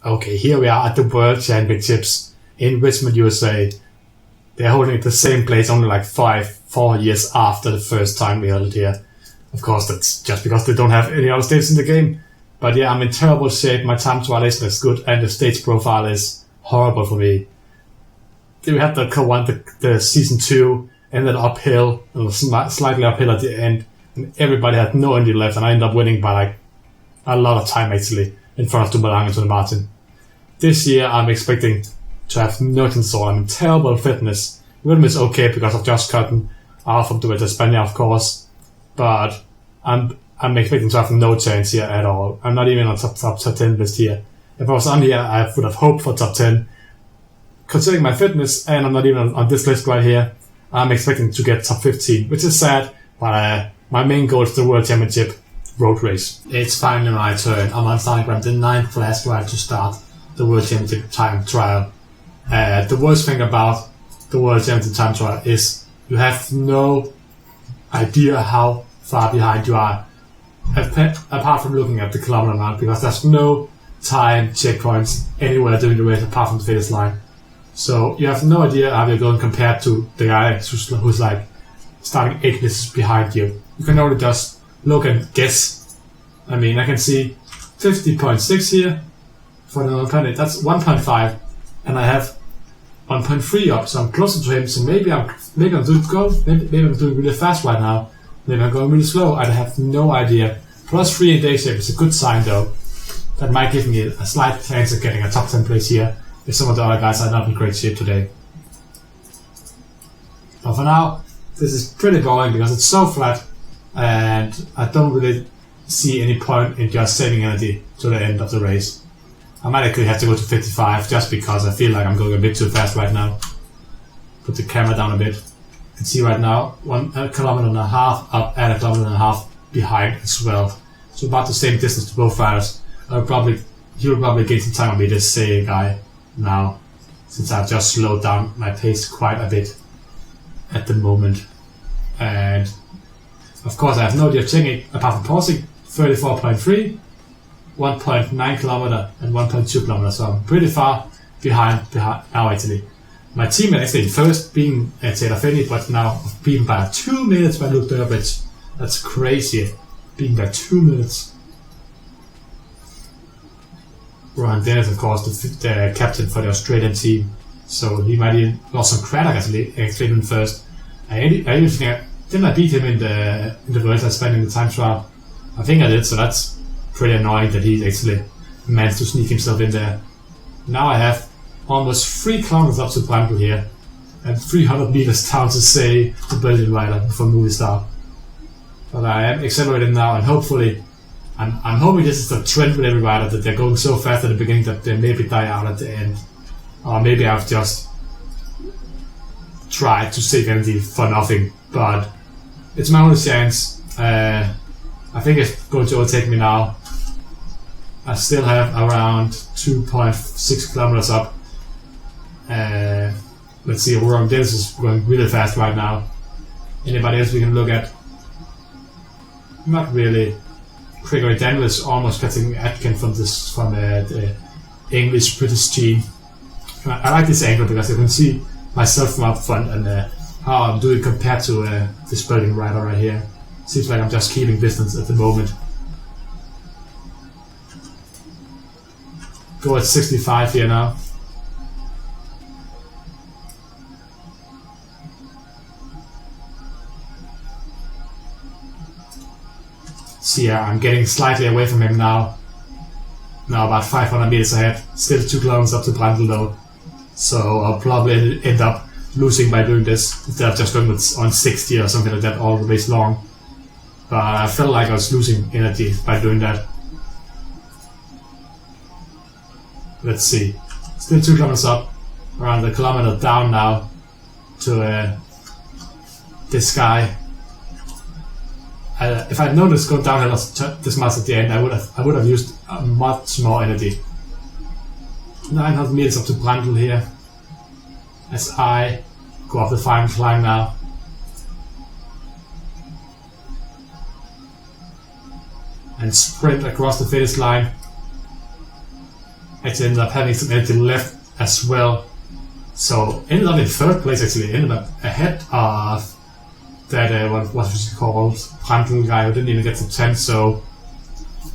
okay, here we are at the World Championships in Richmond, USA. They're holding it the same place only like 4 years after the first time we held it here. Of course, that's just because they don't have any other states in the game. But yeah, I'm in terrible shape. My time trial isn't as good, and the stage profile is horrible for me. We had the season 2 ended uphill, slightly uphill at the end, and everybody had no energy left, and I ended up winning by like a lot of time actually in front of Dumoulin and Tony Martin. This year, I'm expecting to have nothing sort. I'm in terrible fitness. Rhythm is okay because I've just gotten out from the Vuelta a España, of course, but I'm expecting to have no chance here at all. I'm not even on top 10 list here. If I was on here, I would have hoped for top 10. Considering my fitness, and I'm not even on this list right here, I'm expecting to get top 15, which is sad, but my main goal is the World Championship road race. It's finally my turn. I'm on starting from the 9th last ride to start the World Championship time trial. The worst thing about the World Championship time trial is you have no idea how far behind you are, apart from looking at the kilometer amount, because there's no time checkpoints anywhere during the race apart from the finish line. So you have no idea how you're going compared to the guy who's like starting 8 minutes behind you. You can only just look and guess. I mean, I can see 50.6 here for the planet. That's 1.5, and I have 1.3 up, so I'm closer to him. So maybe I'm doing really fast right now. Maybe I'm going really slow. I have no idea. +3 in day shape is a good sign though. That might give me a slight chance of getting a top 10 place here if some of the other guys are not in great shape today. But for now, this is pretty boring because it's so flat, and I don't really see any point in just saving energy to the end of the race. I might actually have to go to 55 just because I feel like I'm going a bit too fast right now. Put the camera down a bit. You can see right now 1.5 kilometers up and 1.5 kilometers behind as well. So about the same distance to both riders. He will probably gain some time on me, this guy, now, since I've just slowed down my pace quite a bit at the moment. And of course I have no idea of checking apart from pausing. 34.3, 1.9 kilometer and 1.2 kilometers, so I'm pretty far behind now actually. My teammate actually first being Taylor Finney, but now beaten by 2 minutes by Luke Durbridge. That's crazy, beaten by 2 minutes. Ryan Dennis, of course, the captain for the Australian team, so he might even lost some credit actually in first. I even think didn't I beat him in the Vuelta a España in the time trial? I think I did, so that's pretty annoying that he actually managed to sneak himself in there. Now I have almost 3 kilometers up to Brandl here, and 300 meters down to say the Belgian rider from Movistar. But I am accelerating now, and hopefully, I'm hoping this is the trend with every rider, that they're going so fast at the beginning that they maybe die out at the end. Or maybe I've just tried to save energy for nothing, but it's my only chance. I think it's going to overtake me now. I still have around 2.6 kilometers up. Let's see, Warren Dennis is going really fast right now. Anybody else we can look at? Not really. Gregory Daniel is almost catching Atkin from the English-British team. I like this angle because you can see myself from up front and how I'm doing compared to this Belgian rider right here. Seems like I'm just keeping distance at the moment. Go at 65 here now. See, yeah, I'm getting slightly away from him now. Now about 500 meters ahead. Still 2 kilometers up to Brandl though. So I'll probably end up losing by doing this instead of just going on 60 or something like that all the way long. But I felt like I was losing energy by doing that. Let's see. Still 2 kilometers up. Around a kilometer down now to this guy. If I'd known this going downhill this much at the end, I would have used much more energy. 900 meters up to Brandl here. As I go up the final climb now. And sprint across the finish line. actually ended up having some energy left as well. So ended up in 3rd place actually, ended up ahead of that, what was it called, Brandl guy who didn't even get to 10th, so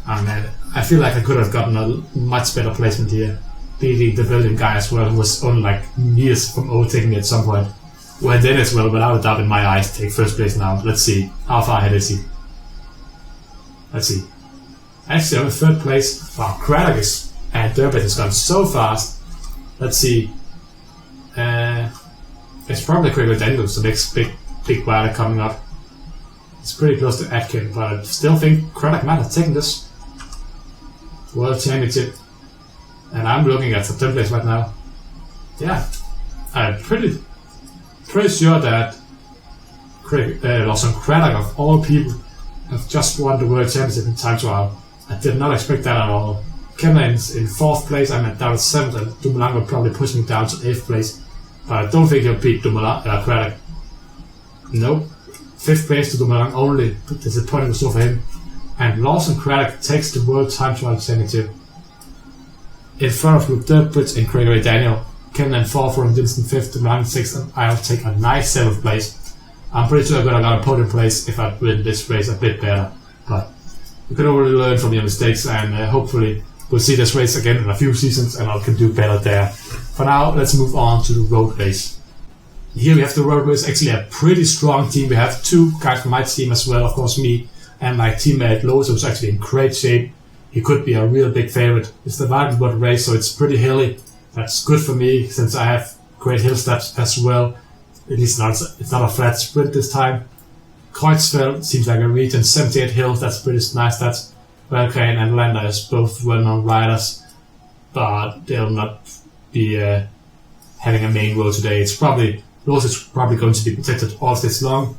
I feel like I could have gotten a much better placement here. Beating the building guy as well, who was only like years from overtaking me at some point. Well, then as well, without a doubt in my eyes, take 1st place now. Let's see, how far ahead is he? Let's see. Actually, I'm in 3rd place. Wow, Craddock is, and Durbet has gone so fast. Let's see. It's probably quicker than Daniels, the next big rider coming up. It's pretty close to Atkin, but I still think Craddock might have taken this World Championship. And I'm looking at September place right now. Yeah, I'm pretty sure that Lawson Craddock, of all people, have just won the World Championship in time trial. I did not expect that at all. Kemlin's in 4th place, I'm at down 7th, and Dumoulin will probably push me down to 8th place. But I don't think he'll beat Craddock. Nope. 5th place to Dumoulin only. Disappointing result for him. And Lawson Craddock takes the World Time Trial Championship. In front of Luke Durbridge and Gregory Daniel. Kemlin 4th, Ron Vincent 5th, Dumoulin 6th, and I'll take a nice 7th place. I'm pretty sure I'm gonna get a podium place if I win this race a bit better. But you can already learn from your mistakes, and hopefully we'll see this race again in a few seasons and I can do better there. For now, let's move on to the road race. Here we have the road race, actually a pretty strong team. We have 2 guys from my team as well, of course me and my teammate Lowe's, who's actually in great shape. He could be a real big favorite. It's the Vardenwood race, so it's pretty hilly. That's good for me since I have great hill steps as well. At least it's not a flat sprint this time. Kreutzfeld seems like a region, 78 hills, that's pretty nice. That's Valkane and Lander is both well-known riders, but they'll not be having a main road today. It's probably going to be protected all this long,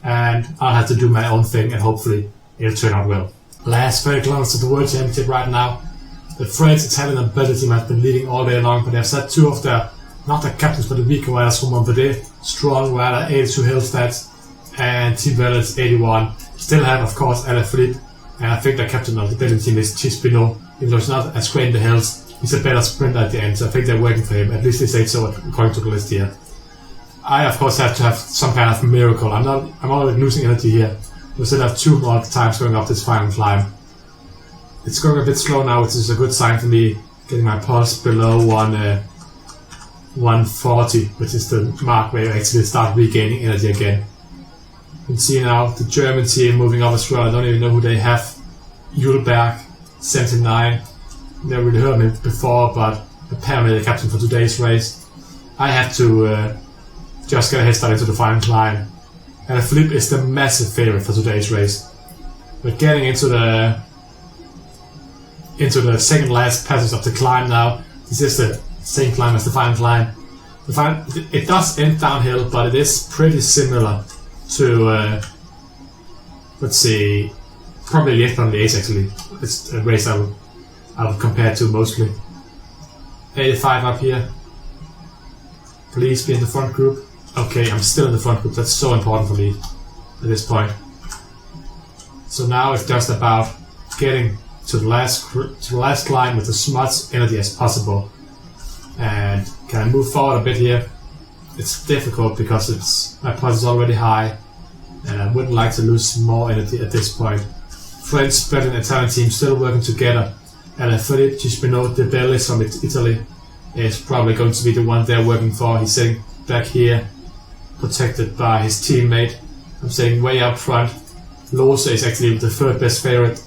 and I'll have to do my own thing and hopefully it'll turn out well. Last 30 kilometers of the World Championship right now. The French Italian and Belgian team have been leading all day long, but they've set 2 of their, not the captains, but the weaker riders from Montpellier. Strong rider, 82 hill stats, and Team Velez 81. Still have, of course, Alaphilippe, and I think the captain of the Belgian team is Chispino. Even though he's not as great in the hills, he's a better sprinter at the end, so I think they're working for him. At least they say so according to the list here. I, of course, have to have some kind of miracle. I'm already losing energy here. We still have 2 more times going up this final climb. It's going a bit slow now, which is a good sign for me. Getting my pulse below 140, which is the mark where you actually start regaining energy again. You can see now the German team moving up as well. I don't even know who they have. Julberg, 79. Never really heard of him before, but apparently the captain for today's race. I have to just get a head start into the final climb. And Philippe is the massive favorite for today's race. We're getting into the second last passage of the climb now. This is the same climb as the final climb. It does end downhill, but it is pretty similar to let's see, probably Liège actually. It's a race I would compare to mostly. 85 up here. Please be in the front group. Okay, I'm still in the front group. That's so important for me at this point. So now it's just about getting to the last climb with as much energy as possible. And can I move forward a bit here? It's difficult because my pulse is already high, and I wouldn't like to lose more energy at this point. French, Belgian, and Italian team still working together. And Philippe Chispino de Bellis from Italy is probably going to be the one they're working for. He's sitting back here, protected by his teammate. I'm saying way up front. Lose is actually the third best favorite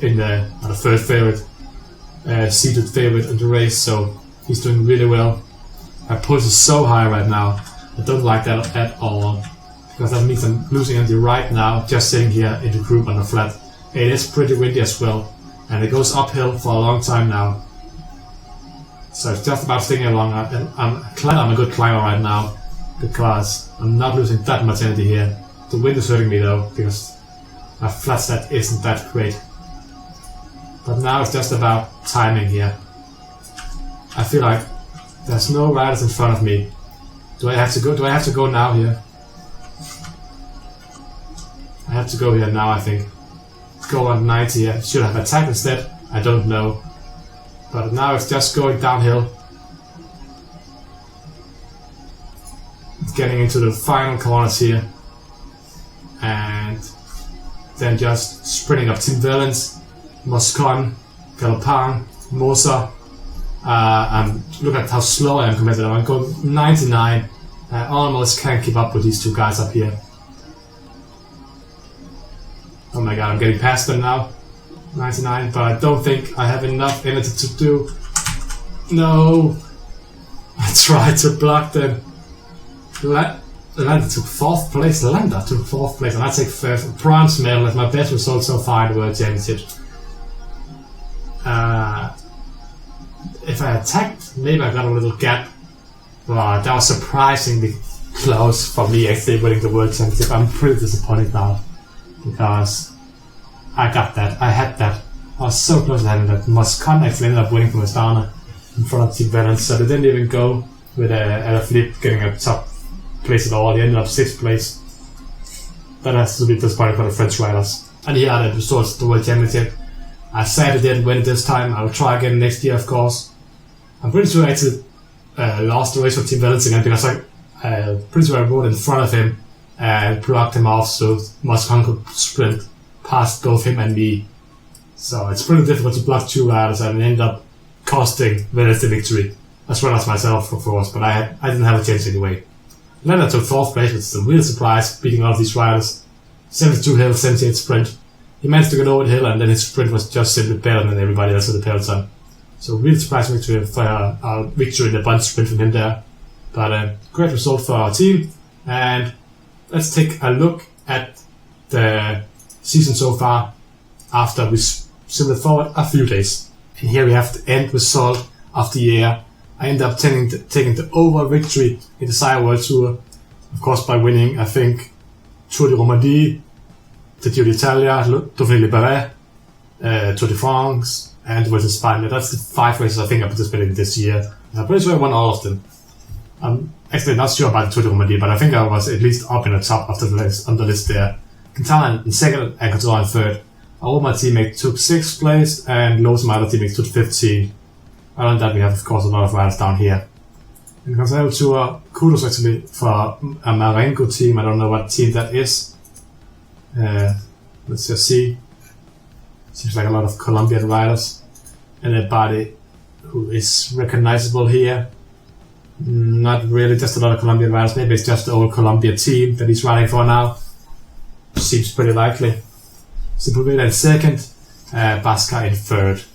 seated favorite in the race, so he's doing really well. My pulse is so high right now. I don't like that at all, because that means I'm losing energy right now just sitting here in the group on the flat. It is pretty windy as well, and it goes uphill for a long time now. So it's just about sticking along. I'm a good climber right now, because I'm not losing that much energy here. The wind is hurting me though, because my flat stat isn't that great. But now it's just about timing here. I feel like there's no riders in front of me. Do I have to go now here? I have to go here now, I think. Go on 90 here. Should I have attacked instead? I don't know. But now it's just going downhill. It's getting into the final corners here. And then just sprinting up Team Valens, Moscon, Galopin, Mosa. And look at how slow I am compared to them. I'm going 99. I almost can't keep up with these two guys up here. Oh my god, I'm getting past them now. 99, but I don't think I have enough energy to do. No! I tried to block them. Landa took 4th place. Landa took 4th place, and I take 5th. Bronze medal as my best result so far in the World Championships. If I attacked, maybe I got a little gap. But that was surprisingly close for me actually winning the World Championship. I'm pretty disappointed now. Because I got that, I had that. I was so close to having that. Moscon actually ended up winning from Astana in front of Team Valens, so they didn't even go with a flip getting a top place at all. They ended up 6th place. That has to be disappointing for the French riders. And here are the results of the World Championship. I sadly didn't win it this time. I will try again next year, of course. I'm pretty sure I actually lost the race for Team Valens again because I'm pretty sure I rode in front of him and blocked him off so Moscon could sprint past both him and me. So it's pretty difficult to block 2 riders and end up costing Valens the victory, as well as myself, of course, but I didn't have a chance anyway. Landa took 4th place, which is a real surprise, beating all of these riders. 72 hill, 78 sprint. He managed to get over the hill, and then his sprint was just simply better than everybody else in the peloton. So really surprising victory for our victory in the bunch sprint from him there. But great result for our team, and let's take a look at the season so far after we simmered forward a few days. And here we have the end result of the year. I ended up taking the overall victory in the Sire World Tour, of course by winning, I think, Tour de Romandie, the Giro d'Italia, Dauphiné Libéré, Tour de France, and the Vuelta a España. That's the 5 races I think I participated in this year. I'm pretty sure I won all of them. I'm actually not sure about the Tour de Romandie, but I think I was at least up in the top of the list, on the list there. Quintana in 2nd and Contador in 3rd. All my teammates took 6th place, and loads of my other teammates took 15th. Other than that, we have, of course, a lot of riders down here. In the Continental Tour, kudos actually for a Marengo team. I don't know what team that is. Let's just see. Seems like a lot of Colombian riders. And a body who is recognizable here. Not really, just a lot of Colombian riders. Maybe it's just the old Colombia team that he's riding for now. Seems pretty likely. Sepulveda in 2nd, Basca in 3rd.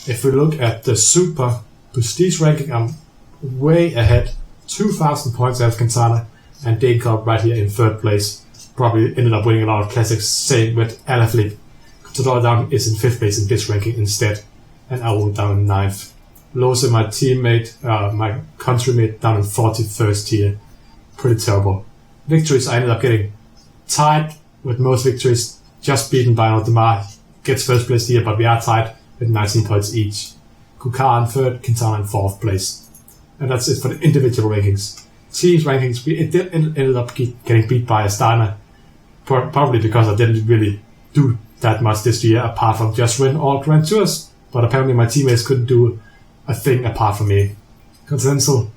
If we look at the Super Prestige ranking, I'm way ahead. 2,000 points out of Quintana, and TINKOFF right here in 3rd place. Probably ended up winning a lot of classics. Same with Alaphilippe. Contador down is in 5th place in this ranking instead, and Aoun down in 9th. Lose my teammate, my countrymate, down in 41st here. Pretty terrible. Victories, I ended up getting tied with most victories, just beaten by Aldemar. Gets 1st place here, but we are tied with 19 points each. Kukar in 3rd, Quintana in 4th place. And that's it for the individual rankings. Teams rankings, we ended up getting beat by Astana. Probably because I didn't really do that much this year, apart from just win all Grand Tours. But apparently my teammates couldn't do a thing apart from me. Continental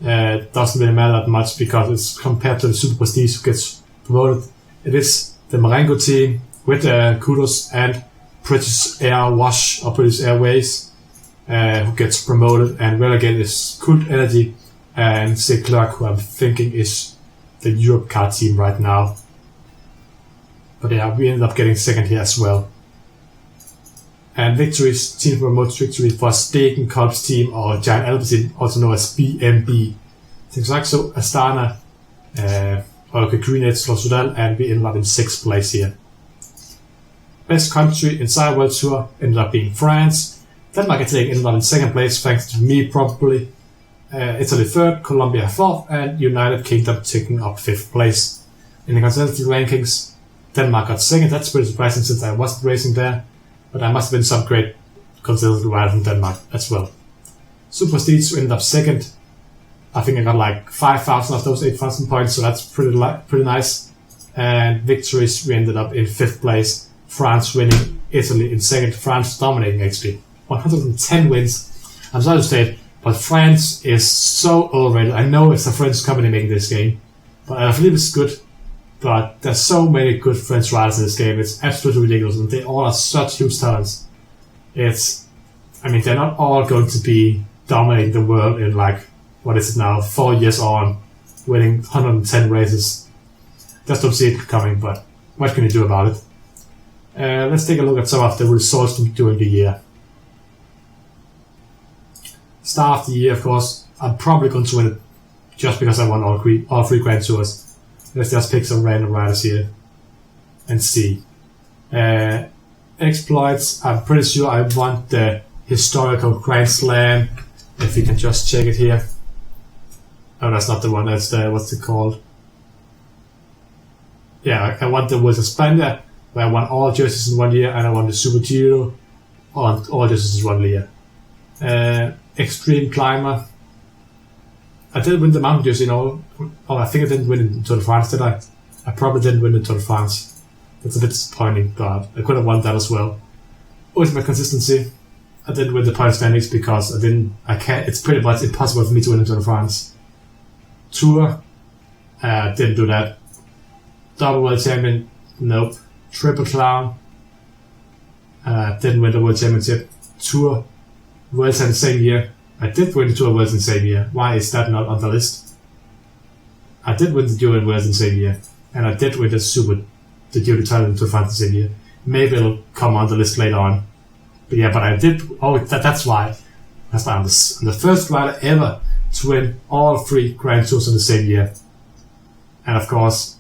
doesn't really matter that much because it's compared to the Super Prestige who gets promoted. It is the Marengo team with kudos and British Air Wash or British Airways who gets promoted, and relegated is Cult Energy and Cyclist, who I'm thinking is the Europe car team right now. But yeah, we ended up getting 2nd here as well. And victories, team promotes victory for TINKOFF's team, or Giant Alpecin, also known as BMB. Saxo, Astana, Green Edge, Sudal, and we ended up in 6th place here. Best country in Sire World Tour ended up being France. Denmark ended up in 2nd place, thanks to me probably. Italy 3rd, Colombia 4th, and United Kingdom taking up 5th place. In the continental rankings, Denmark got 2nd. That's pretty surprising since I wasn't racing there. But I must have been some great continental rider from Denmark as well. Super Prestige ended up 2nd. I think I got like 5,000 of those 8,000 points, so that's pretty nice. And victories, we ended up in 5th place. France winning, Italy in 2nd, France dominating actually. 110 wins. I'm sorry to say it, but France is so overrated. I know it's a French company making this game, but I believe it's good. But there's so many good French riders in this game. It's absolutely ridiculous, and they all are such huge talents. They're not all going to be dominating the world in 4 years on, winning 110 races. Just don't see it coming, but what can you do about it? Let's take a look at some of the results from during the year. Start of the year, of course, I'm probably going to win it just because I won all three Grand Tours. Let's just pick some random riders here and see. Exploits, I'm pretty sure I won the historical Grand Slam. If you can just check it here. Oh, that's not the one, that's what's it called? Yeah, I won the World of Spania, where I won all jerseys in 1 year, and I won the Super Giro, all jerseys in 1 year. Extreme Climber. I did win the mountain jersey, I think I didn't win in Tour de France, did I? I probably didn't win the Tour de France. That's a bit disappointing, but I could have won that as well. Ultimate Consistency. I didn't win the point standings because it's pretty much impossible for me to win the Tour de France. Tour. Didn't do that. Double World Champion. Nope. Triple Crown. Didn't win the World Championship. Tour. Worlds in the same year. I did win the Tour Worlds in the same year. Why is that not on the list? I did win the Tour Worlds in the same year. And I did win the Giro d'Italia in Tour de France the same year. Maybe it'll come on the list later on. But I did. That's why. I'm the first rider ever to win all 3 Grand Tours in the same year. And of course,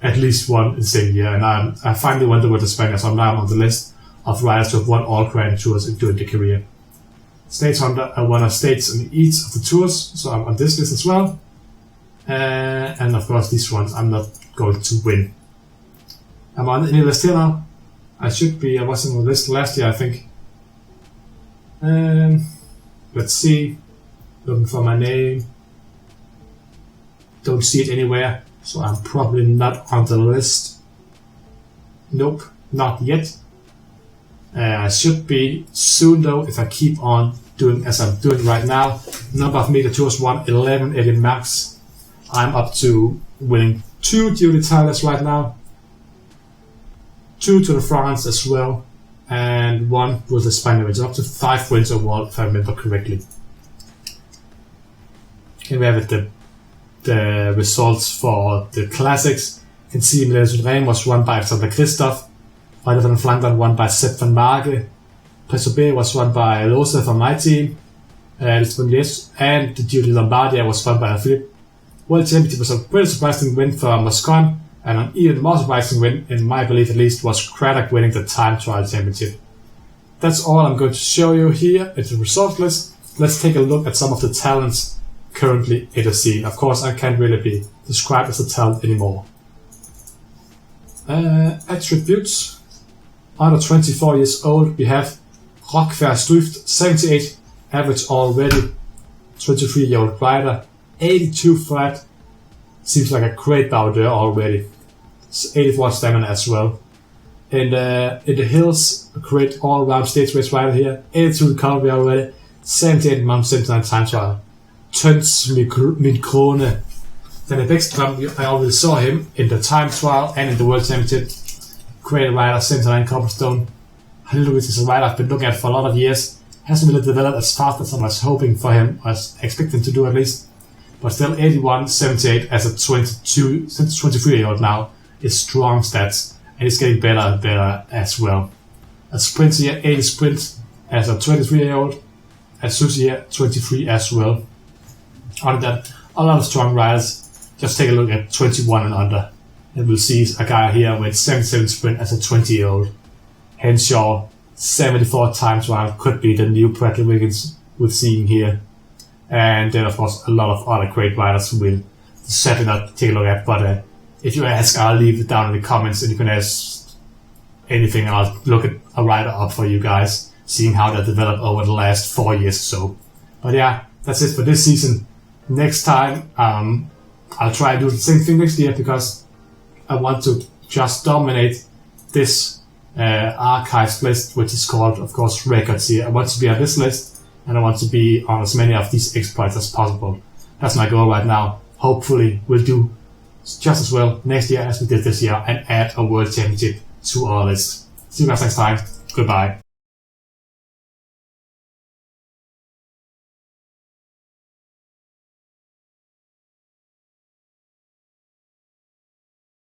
at least one in the same year. And I finally won the World of Spania, so now I'm on the list of riders who have won all Grand Tours during their career. Stage Hunter, I won a stage in each of the tours, so I'm on this list as well. And of course, these ones I'm not going to win. I'm on any list here now. I was on the list last year, I think. Let's see. Looking for my name. Don't see it anywhere, so I'm probably not on the list. Nope, not yet. I should be soon though if I keep on doing as I'm doing right now. Number of meter tours won 1180 max. I'm up to winning 2 Giro d'Italia right now, 2 Tour de France as well, and 1 World of Spania, which is up to 5 wins overall if I remember correctly. Here we have it, the results for the classics. You can see Milan-Sanremo was won by Alexander Kristoff, Ronde van Vlaanderen won by Sepp van Marke, Paris-Roubaix was won by Rosa from my team, and the Giro de Lombardia was won by Philippe. World Championship was a pretty surprising win for Moscon, and an even more surprising win, in my belief at least, was Craddock winning the Time Trial Championship. That's all I'm going to show you here. It's a result list. Let's take a look at some of the talents currently in the scene. Of course, I can't really be described as a talent anymore. Attributes. Under 24 years old, we have Rockfair Struft, 78 average already, 23-year-old rider, 82 flat, seems like a great bounder already, 84 stamina as well. In the hills, a great all-round stage race rider here, 82 recovery already, 78 months, 79 time trial. Tøns min krone. Danny Bäckström, I already saw him in the time trial and in the World Championship. Great rider, 79 cobblestone. Lewis is a rider I've been looking at for a lot of years. Hasn't really developed as fast as I was hoping for him, or as expecting to do at least. But still 81, 78 as a 23-year-old now is strong stats, and he's getting better and better as well. A sprint here, 80 sprint as a 23-year-old. At Susie here, 23 as well. On that, a lot of strong riders. Just take a look at 21 and under, and we'll see a guy here with 77 sprint as a 20-year-old. Henshaw, 74 times trial, could be the new Bradley Wiggins we're seeing here. And then, of course, a lot of other great riders who will certainly not take a look at. But if you ask, I'll leave it down in the comments, and you can ask anything. I'll look at a rider up for you guys, seeing how they developed over the last 4 years or so. But yeah, that's it for this season. Next time, I'll try and do the same thing next year, because I want to just dominate this archives list, which is called, of course, records here. I want to be on this list, and I want to be on as many of these exploits as possible. That's my goal right now. Hopefully, we'll do just as well next year as we did this year and add a World Championship to our list. See you guys next time. Goodbye.